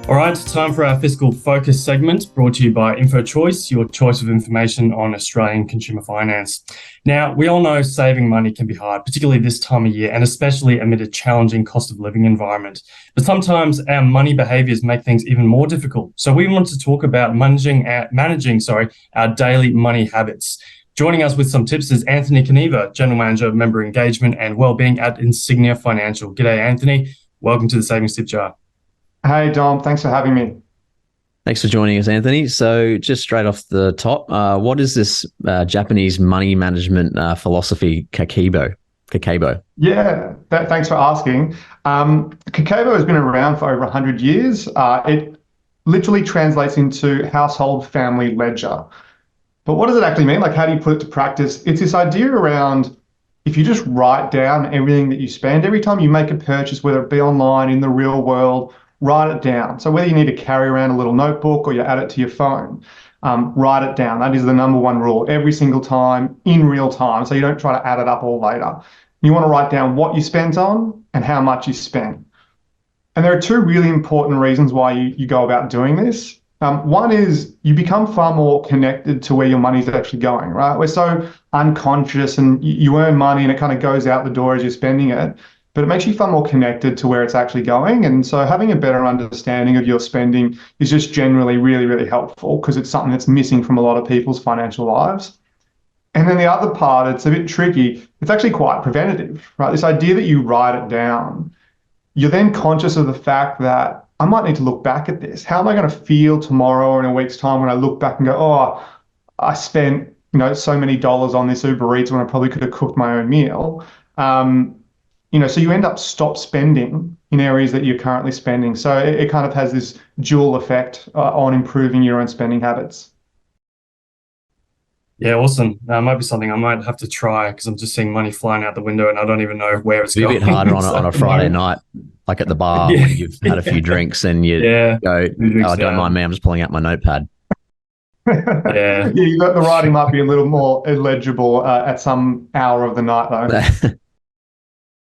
All right, time for our fiscal focus segment, brought to you by InfoChoice, your choice of information on Australian consumer finance. Now, we all know saving money can be hard, particularly this time of year, and especially amid a challenging cost of living environment. But sometimes our money behaviours make things even more difficult. So we want to talk about managing our daily money habits. Joining us with some tips is Anthony Caneva, General Manager of Member Engagement and Wellbeing at Insignia Financial. G'day, Anthony. Welcome to the Savings Tip Jar. Hey, Dom. Thanks for having me. Thanks for joining us, Anthony. So just straight off the top, what is this Japanese money management philosophy, Kakebo? Yeah, thanks for asking. Kakebo has been around for over 100 years. It literally translates into household family ledger. But what does it actually mean? Like, how do you put it to practice? It's this idea around if you just write down everything that you spend, every time you make a purchase, whether it be online, in the real world, write it down. So whether you need to carry around a little notebook or you add it to your phone, write it down. That is the number one rule every single time in real time. So you don't try to add it up all later. You want to write down what you spent on and how much you spent. And there are two really important reasons why you go about doing this. One is you become far more connected to where your money's actually going, right? We're so unconscious and you earn money and it kind of goes out the door as you're spending it. But it makes you far more connected to where it's actually going. And so having a better understanding of your spending is just generally really, really helpful because it's something that's missing from a lot of people's financial lives. And then the other part, it's a bit tricky. It's actually quite preventative, right? This idea that you write it down, you're then conscious of the fact that I might need to look back at this. How am I going to feel tomorrow or in a week's time when I look back and go, oh, I spent so many dollars on this Uber Eats when I probably could have cooked my own meal. So you end up stop spending in areas that you're currently spending. So it kind of has this dual effect on improving your own spending habits. Yeah, awesome. That might be something I might have to try because I'm just seeing money flying out the window and I don't even know where it's going. It's a bit harder on a Friday night, like at the bar when you've had a few drinks and you go, oh, don't mind me, I'm just pulling out my notepad. Yeah, the writing might be a little more illegible at some hour of the night though.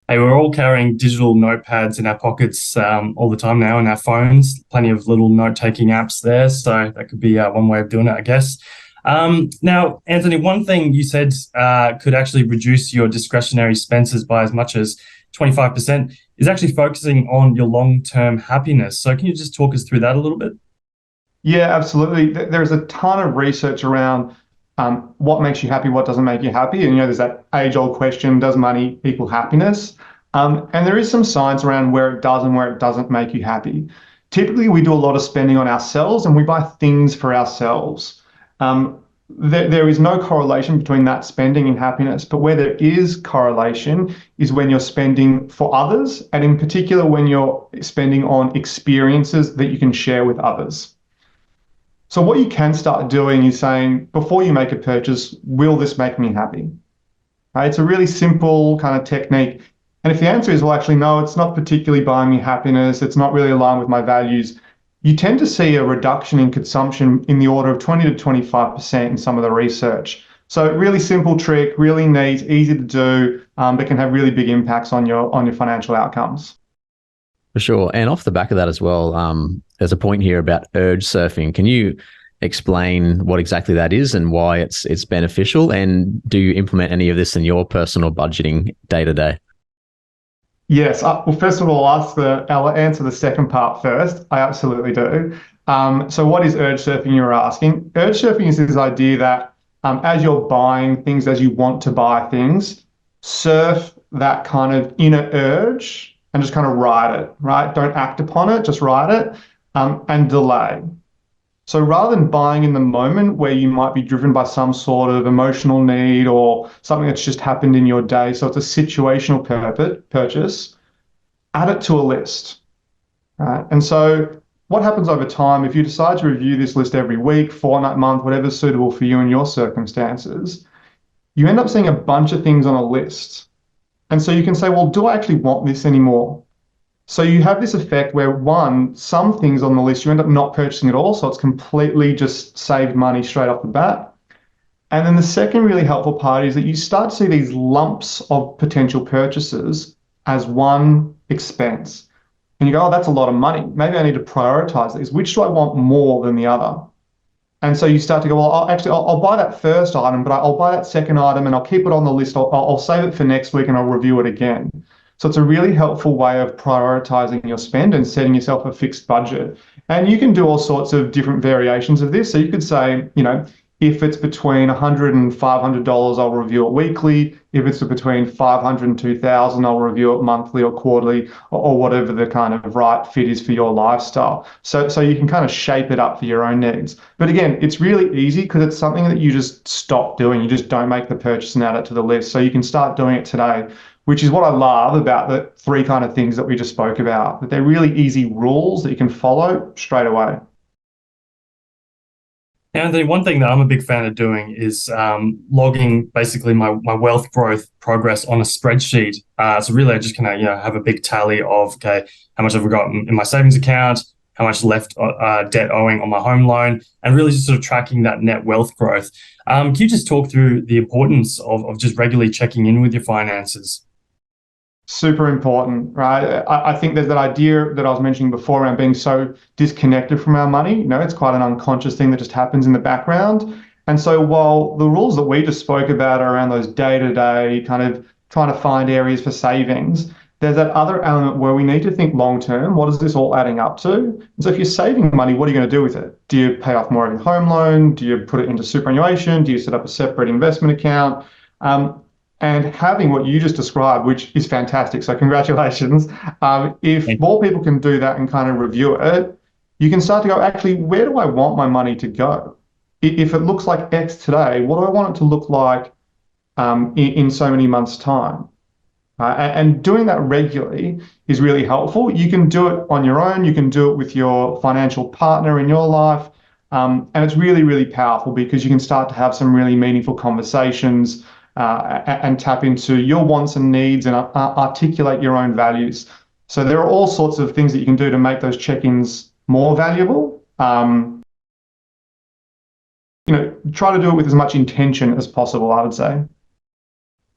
Hey, we're all carrying digital notepads in our pockets all the time now, in our phones. Plenty of little note-taking apps there, so that could be one way of doing it, I guess. Now, Anthony, one thing you said could actually reduce your discretionary expenses by as much as 25% is actually focusing on your long-term happiness. So can you just talk us through that a little bit? Yeah, absolutely. There's a ton of research around what makes you happy, what doesn't make you happy. And there's that age-old question, does money equal happiness? And there is some science around where it does and where it doesn't make you happy. Typically, we do a lot of spending on ourselves and we buy things for ourselves. There is no correlation between that spending and happiness, but where there is correlation is when you're spending for others, and in particular, when you're spending on experiences that you can share with others. So what you can start doing is saying, before you make a purchase, will this make me happy? Right? It's a really simple kind of technique. And if the answer is, well, actually, no, it's not particularly buying me happiness, it's not really aligned with my values, you tend to see a reduction in consumption in the order of 20 to 25% in some of the research. So really simple trick, really neat, easy to do, but can have really big impacts on your financial outcomes. For sure. And off the back of that as well, there's a point here about urge surfing. Can you explain what exactly that is and why it's beneficial? And do you implement any of this in your personal budgeting day to day? Yes. Well, first of all, I'll answer the second part first. I absolutely do. So what is urge surfing, you're asking? Urge surfing is this idea that as you're buying things, as you want to buy things, surf that kind of inner urge and just kind of ride it, right? Don't act upon it, just ride it, and delay. So rather than buying in the moment where you might be driven by some sort of emotional need or something that's just happened in your day, so it's a situational purchase, add it to a list, right? And so what happens over time, if you decide to review this list every week, fortnight, month, whatever's suitable for you and your circumstances, you end up seeing a bunch of things on a list. And so you can say, well, do I actually want this anymore? So you have this effect where some things on the list you end up not purchasing at all. So it's completely just saved money straight off the bat. And then the second really helpful part is that you start to see these lumps of potential purchases as one expense. and you go, oh, that's a lot of money. Maybe I need to prioritize these. Which do I want more than the other? And so you start to go, well, I'll buy that first item, but I'll buy that second item and I'll keep it on the list. I'll save it for next week and I'll review it again. So it's a really helpful way of prioritizing your spend and setting yourself a fixed budget. And you can do all sorts of different variations of this. So you could say, if it's between $100 and $500, I'll review it weekly. If it's between $500 and $2,000, I'll review it monthly or quarterly, or whatever the kind of right fit is for your lifestyle. So you can kind of shape it up for your own needs. But again, it's really easy because it's something that you just stop doing. You just don't make the purchase and add it to the list. So you can start doing it today, which is what I love about the three kind of things that we just spoke about, that they're really easy rules that you can follow straight away. And the one thing that I'm a big fan of doing is logging basically my wealth growth progress on a spreadsheet. So really, I just kind of have a big tally of, okay, how much have I got in my savings account, how much left debt owing on my home loan, and really just sort of tracking that net wealth growth. Can you just talk through the importance of just regularly checking in with your finances? Super important, right? I think there's that idea that I was mentioning before around being so disconnected from our money. It's quite an unconscious thing that just happens in the background. And so while the rules that we just spoke about are around those day-to-day kind of trying to find areas for savings, there's that other element where we need to think long-term. What is this all adding up to? And so if you're saving money, what are you going to do with it? Do you pay off more of your home loan? Do you put it into superannuation? Do you set up a separate investment account? And having what you just described, which is fantastic, so congratulations. If more people can do that and kind of review it, you can start to go, actually, where do I want my money to go? If it looks like X today, what do I want it to look like in so many months' time? And doing that regularly is really helpful. You can do it on your own. You can do it with your financial partner in your life. And it's really, really powerful because you can start to have some really meaningful conversations and tap into your wants and needs and articulate your own values. So there are all sorts of things that you can do to make those check-ins more valuable. Try to do it with as much intention as possible, I would say.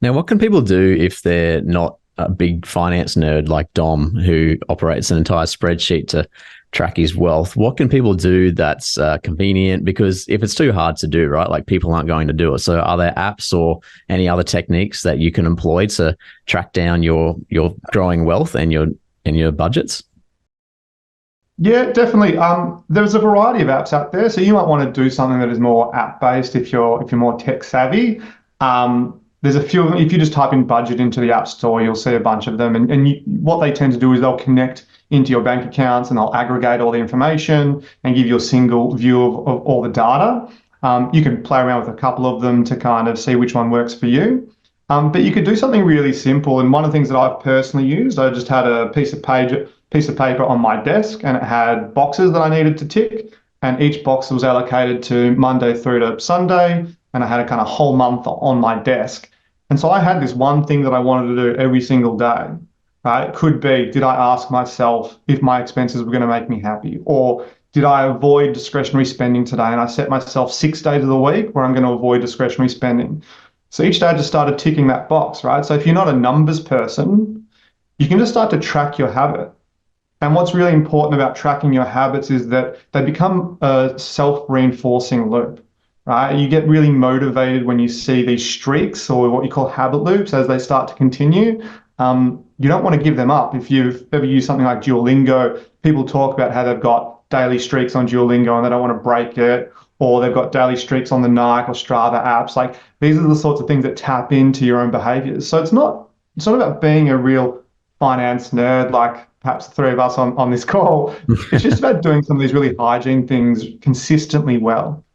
Now, what can people do if they're not a big finance nerd like Dom, who operates an entire spreadsheet to track his wealth? What can people do that's convenient? Because if it's too hard to do, right, like people aren't going to do it. So are there apps or any other techniques that you can employ to track down your growing wealth and your budgets? Yeah, definitely. There's a variety of apps out there. So you might want to do something that is more app-based if you're more tech savvy. There's a few of them. If you just type in budget into the App Store, you'll see a bunch of them. And what they tend to do is they'll connect into your bank accounts and they'll aggregate all the information and give you a single view of all the data. You can play around with a couple of them to kind of see which one works for you. But you could do something really simple. And one of the things that I've personally used, I just had a piece of paper on my desk and it had boxes that I needed to tick. And each box was allocated to Monday through to Sunday. And I had a kind of whole month on my desk. And so I had this one thing that I wanted to do every single day. Right? It could be, did I ask myself if my expenses were going to make me happy? Or did I avoid discretionary spending today? And I set myself 6 days of the week where I'm going to avoid discretionary spending. So each day I just started ticking that box, right? So if you're not a numbers person, you can just start to track your habit. And what's really important about tracking your habits is that they become a self-reinforcing loop. Right? You get really motivated when you see these streaks or what you call habit loops as they start to continue. You don't want to give them up. If you've ever used something like Duolingo, people talk about how they've got daily streaks on Duolingo and they don't want to break it, or they've got daily streaks on the Nike or Strava apps. Like these are the sorts of things that tap into your own behaviors. So it's not about being a real finance nerd like perhaps the three of us on this call. It's just about doing some of these really hygiene things consistently well.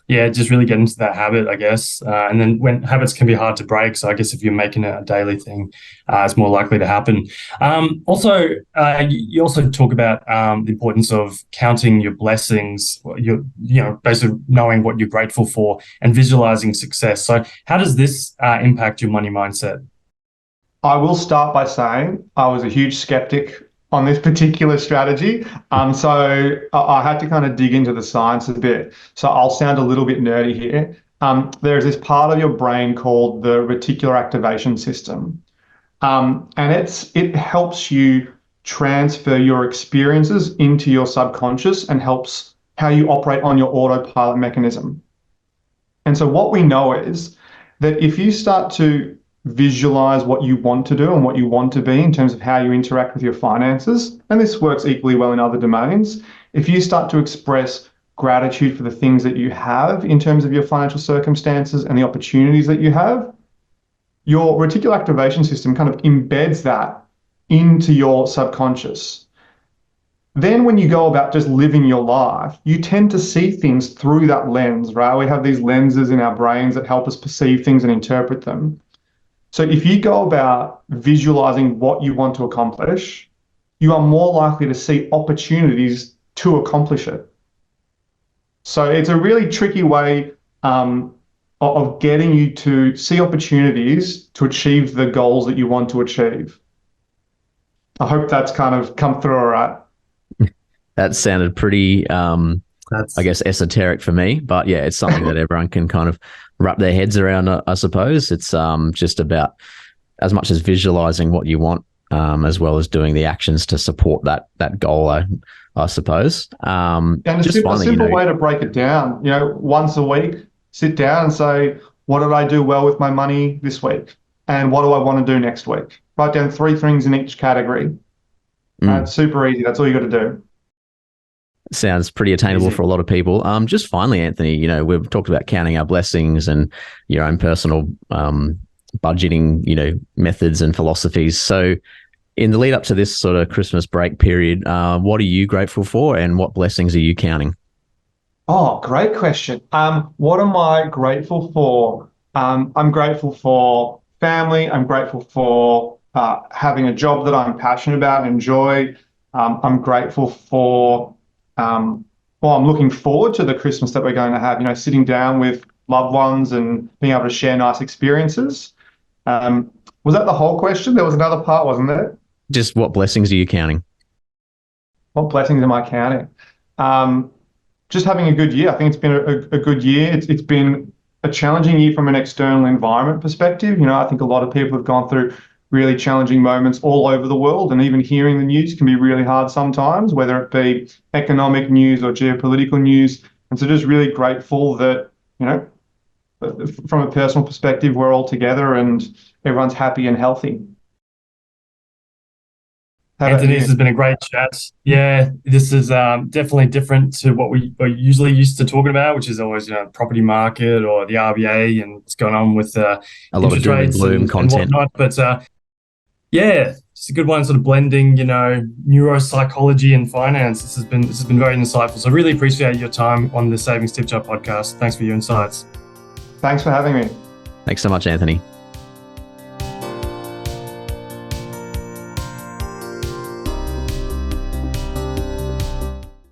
Yeah, just really get into that habit, I guess. And then when habits can be hard to break, so I guess if you're making it a daily thing, it's more likely to happen. Also, you also talk about the importance of counting your blessings, basically knowing what you're grateful for and visualizing success. So how does this impact your money mindset? I will start by saying I was a huge skeptic on this particular strategy. So I had to kind of dig into the science a bit. So I'll sound a little bit nerdy here. There's this part of your brain called the reticular activation system. And it helps you transfer your experiences into your subconscious and helps how you operate on your autopilot mechanism. And so what we know is that if you start to visualize what you want to do and what you want to be in terms of how you interact with your finances, and this works equally well in other domains, if you start to express gratitude for the things that you have in terms of your financial circumstances and the opportunities that you have, your reticular activation system kind of embeds that into your subconscious. Then when you go about just living your life, you tend to see things through that lens, right? We have these lenses in our brains that help us perceive things and interpret them. So if you go about visualizing what you want to accomplish, you are more likely to see opportunities to accomplish it. So it's a really tricky way of getting you to see opportunities to achieve the goals that you want to achieve. I hope that's kind of come through all right. That sounded pretty, I guess, esoteric for me. But yeah, it's something that everyone can kind of wrap their heads around, I suppose. It's just about as much as visualizing what you want, as well as doing the actions to support that goal, I suppose. And a simple way to break it down, once a week, sit down and say, what did I do well with my money this week? And what do I want to do next week? Write down 3 things in each category. It's super easy. That's all you got to do. Sounds pretty attainable for a lot of people. Just finally, Anthony, we've talked about counting our blessings and your own personal budgeting, methods and philosophies. So in the lead up to this sort of Christmas break period, what are you grateful for and what blessings are you counting? Oh, great question. What am I grateful for? I'm grateful for family. I'm grateful for having a job that I'm passionate about and enjoy. I'm grateful for, I'm looking forward to the Christmas that we're going to have, sitting down with loved ones and being able to share nice experiences. Was that the whole question? There was another part, wasn't there? Just what blessings are you counting? What blessings am I counting? Just having a good year. I think it's been a good year. It's been a challenging year from an external environment perspective. I think a lot of people have gone through really challenging moments all over the world, and even hearing the news can be really hard sometimes, whether it be economic news or geopolitical news. And so just really grateful that, from a personal perspective, we're all together and everyone's happy and healthy. Anthony, this has been a great chat. Yeah, this is definitely different to what we are usually used to talking about, which is always, property market or the RBA and what's going on with a lot of doom and gloom content. And whatnot. But yeah, it's a good one, sort of blending, neuropsychology and finance. This has been very insightful. So I really appreciate your time on the Savings Tip Jar podcast. Thanks for your insights. Thanks for having me. Thanks so much, Anthony.